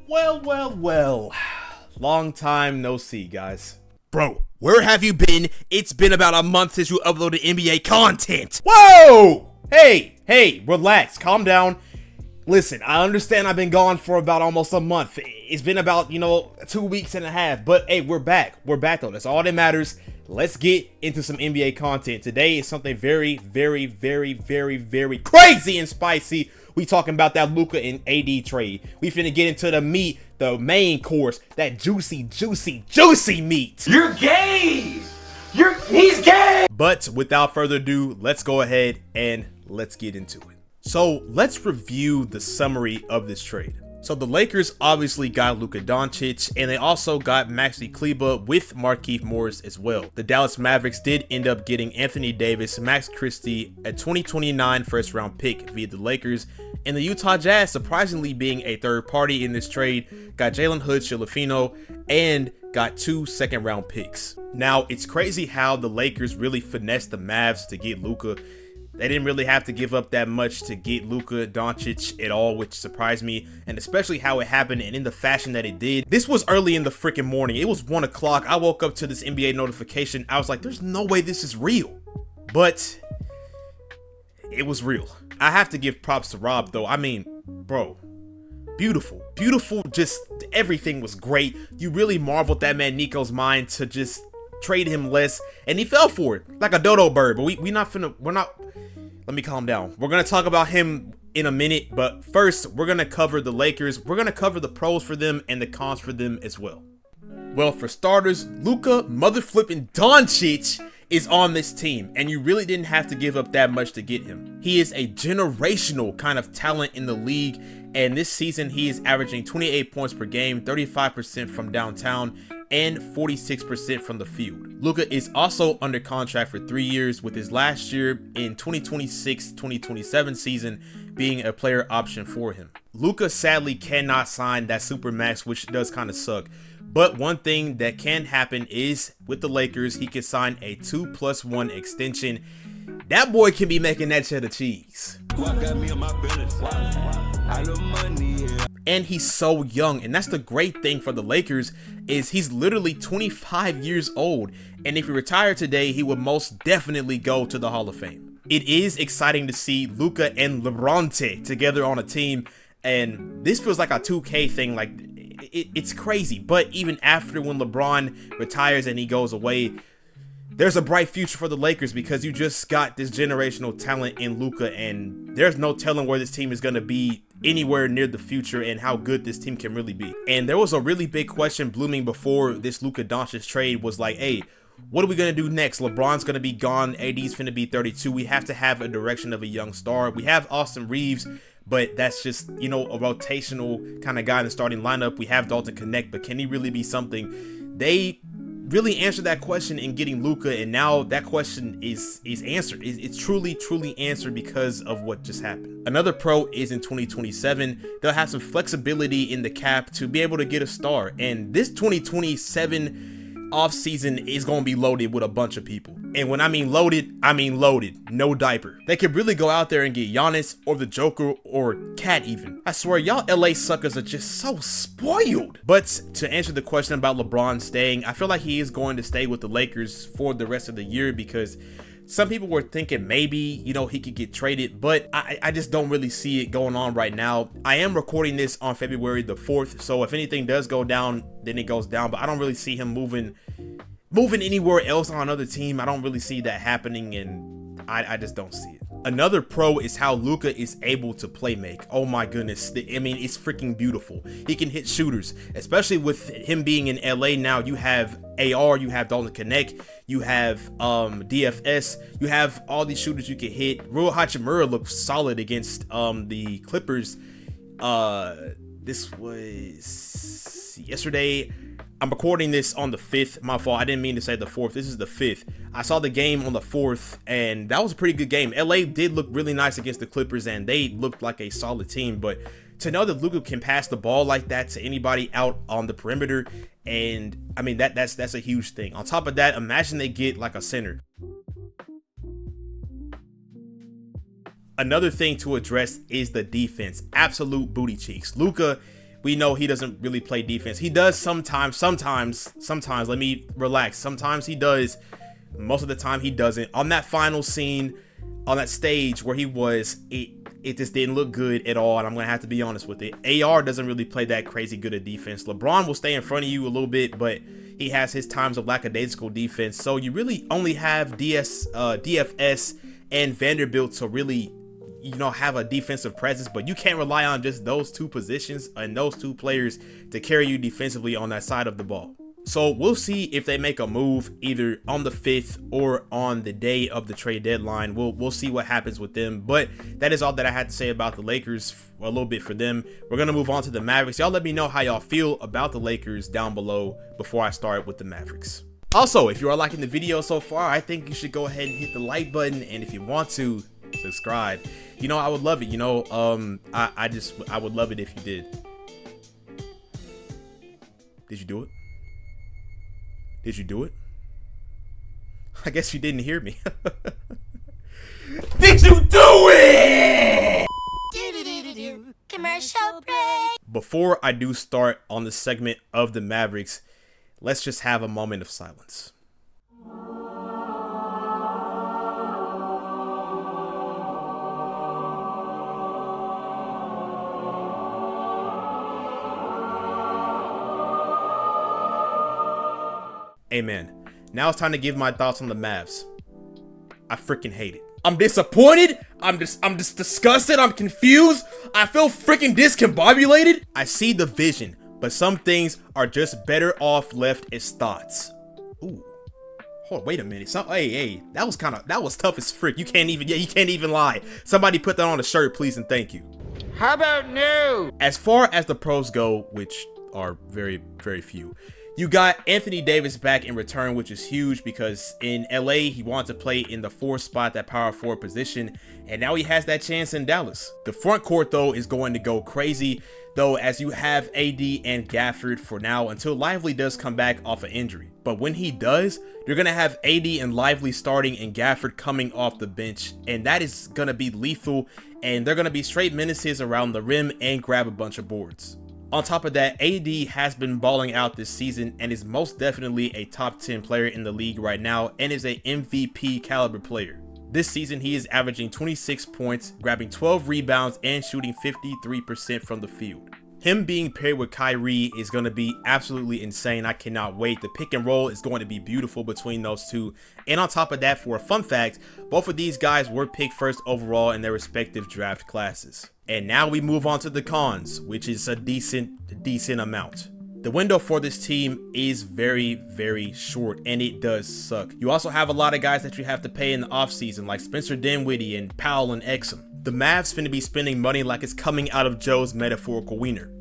Well. Long time no see, guys. Bro, where have you been? It's been about a month since you uploaded NBA content. Whoa! Hey, relax, calm down. Listen, I understand I've been gone for about almost a month. It's been about, 2 weeks and a half, but hey, we're back. We're back though, that's all that matters. Let's get into some NBA content. Today is something very crazy and spicy. We talking about that Luka and AD trade. We finna get into the meat, the main course, that juicy meat. You're gay! He's gay! But without further ado, let's go ahead and let's get into it. So let's review the summary of this trade. So the Lakers obviously got Luka Doncic, and they also got Maxi Kleber with Markieff Morris as well. The Dallas Mavericks did end up getting Anthony Davis, Max Christie, a 2029 first round pick via the Lakers, and the Utah Jazz, surprisingly being a third party in this trade, got Jalen Hood-Schifino and got 2 second round picks. Now, it's crazy how the Lakers really finessed the Mavs to get Luka. They didn't really have to give up that much to get Luka Doncic at all, which surprised me, and especially how it happened and in the fashion that it did. This was early in the freaking morning. It was 1 o'clock. I woke up to this NBA notification. I was like, there's no way this is real. But it was real. I have to give props to Rob, though. I mean, bro, beautiful, just everything was great. You really marveled that man Nico's mind to just trade him less, and he fell for it like a dodo bird. But we're not, let me calm down. We're gonna talk about him in a minute, but first we're gonna cover the Lakers. We're gonna cover the pros for them and the cons for them as well. Well, for starters, Luka mother flipping Doncic is on this team, and you really didn't have to give up that much to get him. He is a generational kind of talent in the league, and this season he is averaging 28 points per game, 35% from downtown, and 46% from the field. Luka is also under contract for 3 years, with his last year in 2026-2027 season being a player option for him. Luka sadly cannot sign that Supermax, which does kind of suck. But one thing that can happen is with the Lakers, he can sign a 2+1 extension. That boy can be making that cheddar cheese. And he's so young, and that's the great thing for the Lakers is he's literally 25 years old, and if he retired today, he would most definitely go to the Hall of Fame. It is exciting to see Luka and LeBron together on a team, and this feels like a 2K thing. Like it's crazy, but even after when LeBron retires and he goes away, there's a bright future for the Lakers because you just got this generational talent in Luka, and there's no telling where this team is going to be anywhere near the future and how good this team can really be. And there was a really big question blooming before this Luka Doncic trade was like, hey, what are we going to do next? LeBron's going to be gone. AD's finna be 32. We have to have a direction of a young star. We have Austin Reeves, but that's just, a rotational kind of guy in the starting lineup. We have Dalton Connect, but can he really be something? They really answered that question in getting Luka, and now that question is answered. It's truly answered because of what just happened. Another pro is in 2027. They'll have some flexibility in the cap to be able to get a star, and this 2027 offseason is going to be loaded with a bunch of people. And when I mean loaded, no diaper. They could really go out there and get Giannis or the Joker or Cat even. I swear, y'all LA suckers are just so spoiled. But to answer the question about LeBron staying, I feel like he is going to stay with the Lakers for the rest of the year because some people were thinking maybe, he could get traded, but I just don't really see it going on right now. I am recording this on February the 4th, so if anything does go down, then it goes down, but I don't really see him moving anywhere else on another team. I don't really see that happening, and I just don't see it. Another pro is how Luka is able to play make. Oh my goodness. I mean, it's freaking beautiful. He can hit shooters, especially with him being in LA now. You have AR, you have Dalton Connect, you have DFS, you have all these shooters you can hit. Rui Hachimura looked solid against the Clippers. This was yesterday. I'm recording this on the 5th. My fault. I didn't mean to say the 4th. This is the 5th. I saw the game on the 4th, and that was a pretty good game. LA did look really nice against the Clippers, and they looked like a solid team. But to know that Luka can pass the ball like that to anybody out on the perimeter, and I mean that's a huge thing. On top of that, imagine they get like a center. Another thing to address is the defense. Absolute booty cheeks. Luka we know he doesn't really play defense. He does sometimes, let me relax. Sometimes he does. Most of the time he doesn't. On that final scene, on that stage where he was, it just didn't look good at all, and I'm gonna have to be honest with it. AR doesn't really play that crazy good at defense. LeBron will stay in front of you a little bit, but he has his times of lackadaisical defense. So you really only have DFS and Vanderbilt to really, you know, have a defensive presence, but you can't rely on just those two positions and those two players to carry you defensively on that side of the ball. So we'll see if they make a move either on the 5th or on the day of the trade deadline. We'll see what happens with them. But that is all that I had to say about the Lakers, a little bit for them. We're going to move on to the Mavericks. Y'all let me know how y'all feel about the Lakers down below before I start with the Mavericks. Also, if you are liking the video so far, I think you should go ahead and hit the like button. And if you want to, subscribe. You know, I would love it. You know, I would love it if you did. Did you do it? Did you do it? I guess you didn't hear me. Did you do it? Commercial break. Before I do start on the segment of the Mavericks, let's just have a moment of silence. Amen. Now it's time to give my thoughts on the Mavs. I freaking hate it. I'm disappointed. I'm just disgusted. I'm confused. I feel freaking discombobulated. I see the vision, but some things are just better off left as thoughts. Ooh. Hold on, wait a minute. Hey, that was tough as frick. You can't even lie. Somebody put that on a shirt, please and thank you. How about no? As far as the pros go, which are very, very few, you got Anthony Davis back in return, which is huge because in LA, he wanted to play in the 4 spot, that power forward position, and now he has that chance in Dallas. The front court, though, is going to go crazy, though, as you have AD and Gafford for now until Lively does come back off an injury. But when he does, you're going to have AD and Lively starting and Gafford coming off the bench, and that is going to be lethal, and they're going to be straight menaces around the rim and grab a bunch of boards. On top of that, AD has been balling out this season and is most definitely a top 10 player in the league right now and is a MVP caliber player. This season, he is averaging 26 points, grabbing 12 rebounds, and shooting 53% from the field. Him being paired with Kyrie is going to be absolutely insane. I cannot wait. The pick and roll is going to be beautiful between those two. And on top of that, for a fun fact, both of these guys were picked first overall in their respective draft classes. And now we move on to the cons, which is a decent amount. The window for this team is very, very short, and it does suck. You also have a lot of guys that you have to pay in the offseason, like Spencer Dinwiddie and Powell and Exum. The Mavs finna be spending money like it's coming out of Joe's metaphorical wiener.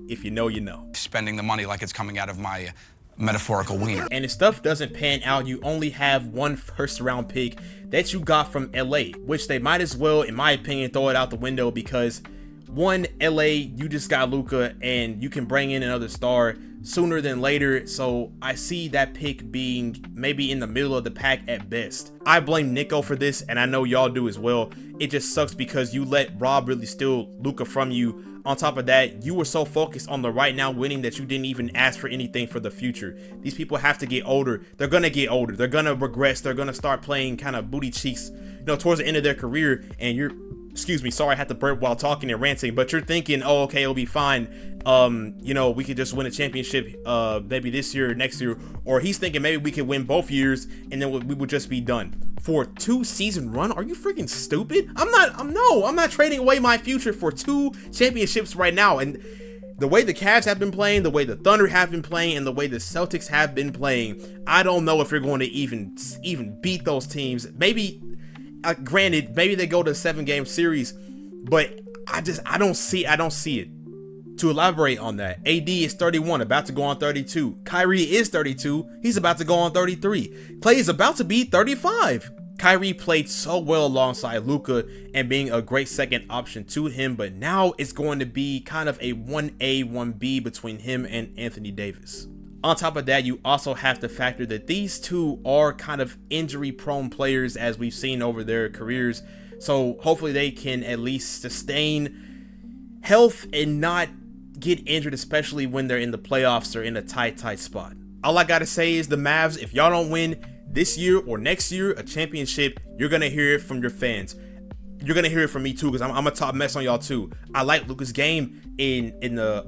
If you know, you know. Spending the money like it's coming out of my metaphorical wiener. And if stuff doesn't pan out, you only have one first-round pick that you got from LA, which they might as well, in my opinion, throw it out the window because, one, LA, you just got Luka, and you can bring in another star sooner than later, so I see that pick being maybe in the middle of the pack at best. I blame Nico for this, and I know y'all do as well. It just sucks because you let Rob really steal Luka from you. On top of that, you were so focused on the right now winning that you didn't even ask for anything for the future. These people have to get older. They're gonna get older. They're gonna regress. They're gonna start playing kind of booty cheeks, you know, towards the end of their career, and you're, excuse me, sorry I had to burp while talking and ranting, but you're thinking, oh, okay, it'll be fine. You know, we could just win a championship maybe this year or next year, or he's thinking maybe we could win both years and then we would just be done. For a 2-season run, are you freaking stupid? I'm not trading away my future for 2 championships right now. And the way the Cavs have been playing, the way the Thunder have been playing, and the way the Celtics have been playing, I don't know if you're going to even beat those teams. Maybe, granted, maybe they go to a 7-game series, but I don't see it. To elaborate on that, AD is 31, about to go on 32. Kyrie is 32, he's about to go on 33. Klay is about to be 35. Kyrie played so well alongside Luka and being a great second option to him, but now it's going to be kind of a 1A, 1B between him and Anthony Davis. On top of that, you also have to factor that these two are kind of injury-prone players as we've seen over their careers, so hopefully they can at least sustain health and not get injured, especially when they're in the playoffs or in a tight spot. All I gotta say is the Mavs, if y'all don't win this year or next year a championship, you're gonna hear it from your fans. You're gonna hear it from me too, because I'm a top mess on y'all too. I like Luka's game in the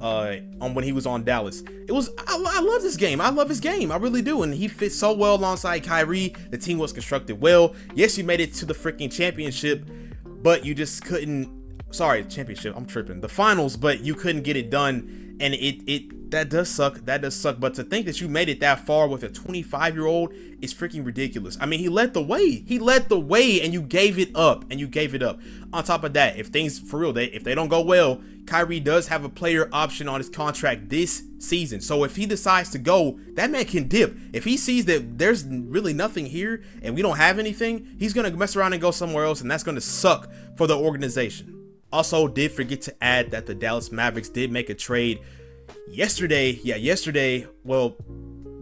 on when he was on Dallas. I love this game. I love his game. I really do. And he fits so well alongside Kyrie. The team was constructed well. Yes, you made it to the freaking championship, but you just couldn't. Sorry, championship. I'm tripping. The finals, but you couldn't get it done. And that does suck. That does suck. But to think that you made it that far with a 25-year-old is freaking ridiculous. I mean, he led the way. He led the way, and you gave it up. On top of that, if things for real, if they don't go well, Kyrie does have a player option on his contract this season. So if he decides to go, that man can dip. If he sees that there's really nothing here and we don't have anything, he's gonna mess around and go somewhere else, and that's gonna suck for the organization. Also, did forget to add that the Dallas Mavericks did make a trade yesterday. Well,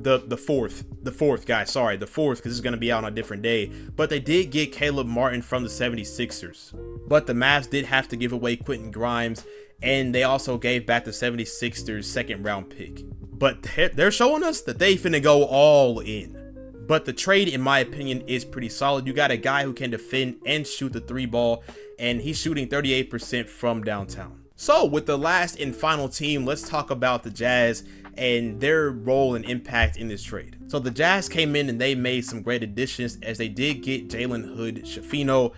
the fourth, guys. Sorry, the fourth, because it's going to be out on a different day. But they did get Caleb Martin from the 76ers. But the Mavs did have to give away Quentin Grimes, and they also gave back the 76ers second round pick. But they're showing us that they finna go all in. But the trade, in my opinion, is pretty solid. You got a guy who can defend and shoot the 3 ball, and he's shooting 38% from downtown. So with the last and final team, let's talk about the Jazz and their role and impact in this trade. So the Jazz came in and they made some great additions, as they did get Jalen Hood-Schifino,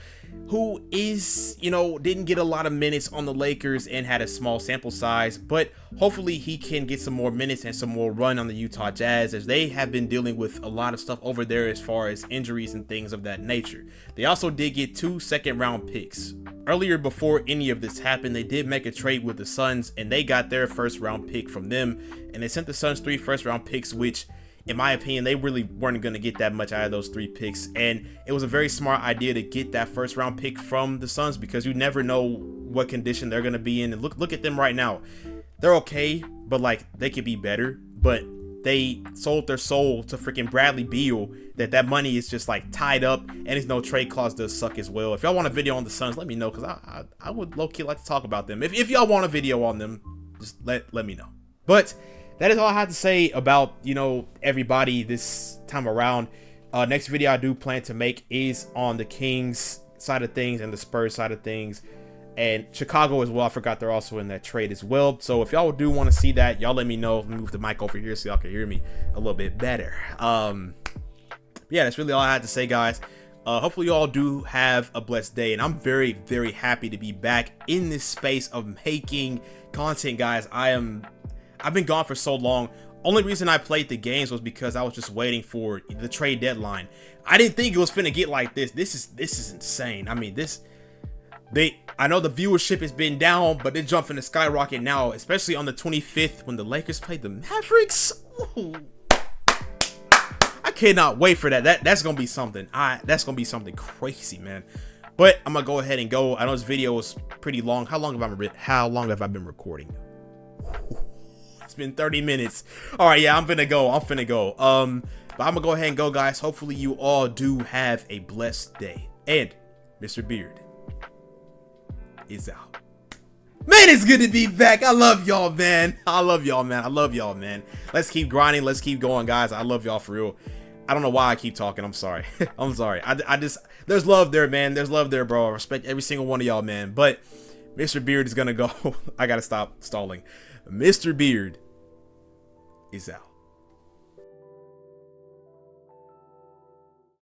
who is, didn't get a lot of minutes on the Lakers and had a small sample size, but hopefully he can get some more minutes and some more run on the Utah Jazz, as they have been dealing with a lot of stuff over there as far as injuries and things of that nature. They also did get 2 second-round picks. Earlier, before any of this happened, they did make a trade with the Suns, and they got their first-round pick from them, and they sent the Suns 3 first-round picks, which, in my opinion, they really weren't going to get that much out of those 3 picks. And it was a very smart idea to get that first round pick from the Suns, because you never know what condition they're going to be in. And look at them right now. They're okay, but like, they could be better. But they sold their soul to freaking Bradley Beal, that money is just like tied up, and his no trade clause does suck as well. If y'all want a video on the Suns, let me know, because I would low-key like to talk about them. If y'all want a video on them, just let me know. But that is all I have to say about, everybody this time around. Next video I do plan to make is on the Kings side of things and the Spurs side of things, and Chicago as well. I forgot they're also in that trade as well. So if y'all do want to see that, y'all let me know. Let me move the mic over here so y'all can hear me a little bit better. Yeah, that's really all I had to say, guys. Hopefully you all do have a blessed day, and I'm very, very happy to be back in this space of making content, guys. I've been gone for so long. Only reason I played the games was because I was just waiting for the trade deadline. I didn't think it was finna get like this. This is insane. I mean, I know the viewership has been down, but they're jumping to skyrocket now, especially on the 25th when the Lakers played the Mavericks. Ooh. I cannot wait for that. That's gonna be something. That's gonna be something crazy, man. But I'm gonna go ahead and go. I know this video was pretty long. How long have I been recording? It's been 30 minutes. All right, yeah, I'm finna go. But I'm gonna go ahead and go, guys. Hopefully you all do have a blessed day. And Mr. Beard is out. Man, it's good to be back. I love y'all, man. I love y'all, man. Let's keep grinding. Let's keep going, guys. I love y'all for real. I don't know why I keep talking. I'm sorry. I just, there's love there, man. There's love there, bro. I respect every single one of y'all, man. But Mr. Beard is gonna go. I gotta stop stalling. Mr. Beard is out.